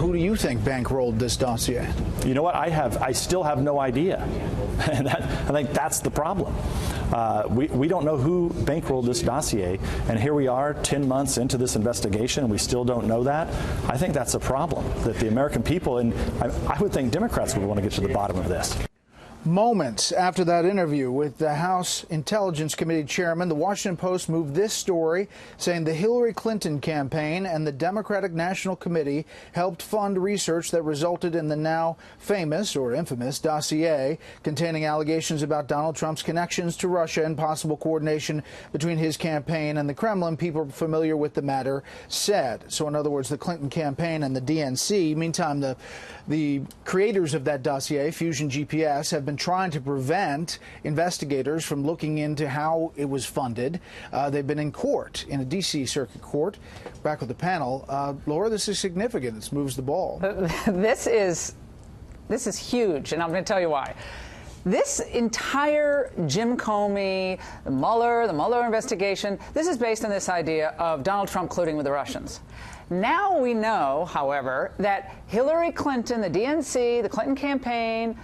who do you think bankrolled this dossier? You know what? I still have no idea. And I think that's the problem. We don't know who bankrolled this dossier, and here we are 10 months into this investigation, and we still don't know that. I think that's a problem, that the American people, and I would think Democrats would want to get to the bottom of this. Moments after that interview with the House Intelligence Committee chairman, the Washington Post moved this story, saying the Hillary Clinton campaign and the Democratic National Committee helped fund research that resulted in the now famous or infamous dossier containing allegations about Donald Trump's connections to Russia and possible coordination between his campaign and the Kremlin, people familiar with the matter said. So in other words, the Clinton campaign and the DNC. Meantime, the creators of that dossier, Fusion GPS, have been trying to prevent investigators from looking into how it was funded. They've been in court, in a D.C. Circuit Court. Back with the panel. Laura, this is significant. This moves the ball. This is huge, and I'm going to tell you why. This entire Jim Comey, the Mueller investigation, this is based on this idea of Donald Trump colluding with the Russians. Now we know, however, that Hillary Clinton, the DNC, the Clinton campaign,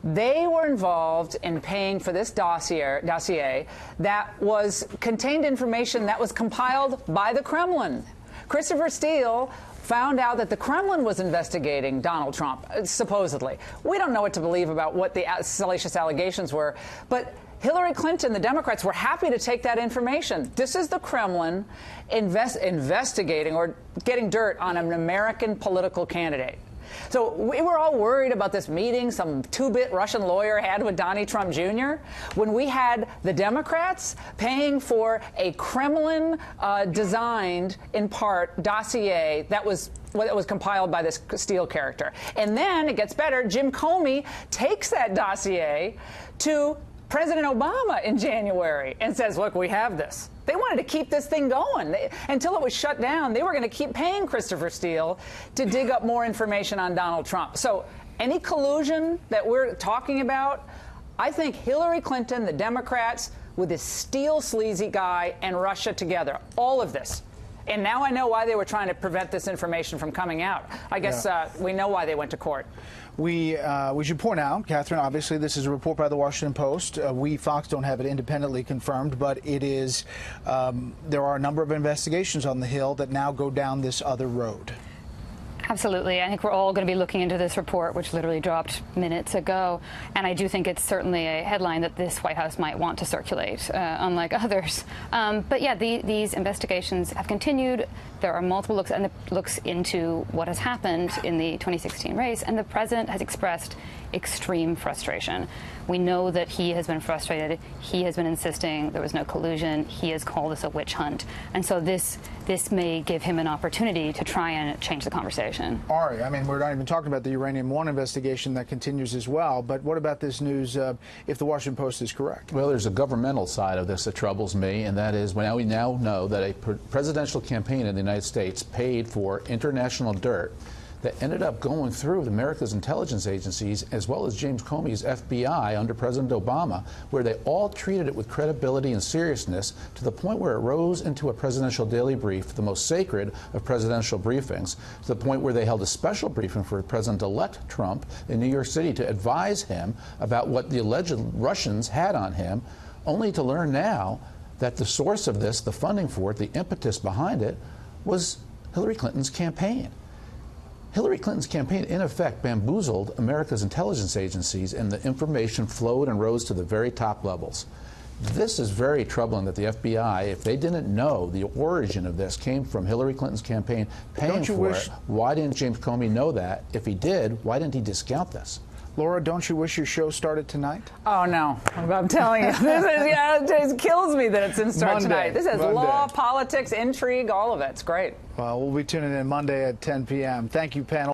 they were involved in paying for this dossier that contained information that was compiled by the Kremlin. Christopher Steele found out that the Kremlin was investigating Donald Trump, supposedly. We don't know what to believe about what the salacious allegations were, but Hillary Clinton, the Democrats, were happy to take that information. This is the Kremlin investigating or getting dirt on an American political candidate. So we were all worried about this meeting some two-bit Russian lawyer had with Donnie Trump Jr. when we had the Democrats paying for a Kremlin-designed, in part, dossier that was compiled by this Steele character. And then, it gets better, Jim Comey takes that dossier to President Obama in January and says, look, we have this. They wanted to keep this thing going. Until it was shut down, they were going to keep paying Christopher Steele to dig up more information on Donald Trump. So any collusion that we're talking about, I think Hillary Clinton, the Democrats, with this Steele sleazy guy, and Russia together, all of this. And now I know why they were trying to prevent this information from coming out. I guess we know why they went to court. We should point out, Catherine, obviously this is a report by the Washington Post. We, Fox, don't have it independently confirmed, but it is, there are a number of investigations on the Hill that now go down this other road. Absolutely. I think we're all going to be looking into this report, which literally dropped minutes ago. And I do think it's certainly a headline that this White House might want to circulate, unlike others. But yeah, these investigations have continued. There are multiple looks into what has happened in the 2016 race, and the president has expressed extreme frustration. We know that he has been frustrated. He has been insisting there was no collusion. He has called this a witch hunt. And so this may give him an opportunity to try and change the conversation. Ari, I mean, we're not even talking about the Uranium One investigation that continues as well, but what about this news if the Washington Post is correct? Well, there's a governmental side of this that troubles me, and that is we now know that a presidential campaign in the United States paid for international dirt that ended up going through America's intelligence agencies as well as James Comey's FBI under President Obama, where they all treated it with credibility and seriousness to the point where it rose into a presidential daily brief, the most sacred of presidential briefings, to the point where they held a special briefing for President-elect Trump in New York City to advise him about what the alleged Russians had on him, only to learn now that the source of this, the funding for it, the impetus behind it, was Hillary Clinton's campaign. Hillary Clinton's campaign, in effect, bamboozled America's intelligence agencies, and the information flowed and rose to the very top levels. This is very troubling that the FBI, if they didn't know the origin of this came from Hillary Clinton's campaign paying for it, why didn't James Comey know that? If he did, why didn't he discount this? Laura, don't you wish your show started tonight? Oh, no. I'm telling you. It kills me that it's in start tonight. This is law, politics, intrigue, all of it. It's great. Well, we'll be tuning in Monday at 10 p.m. Thank you, panel.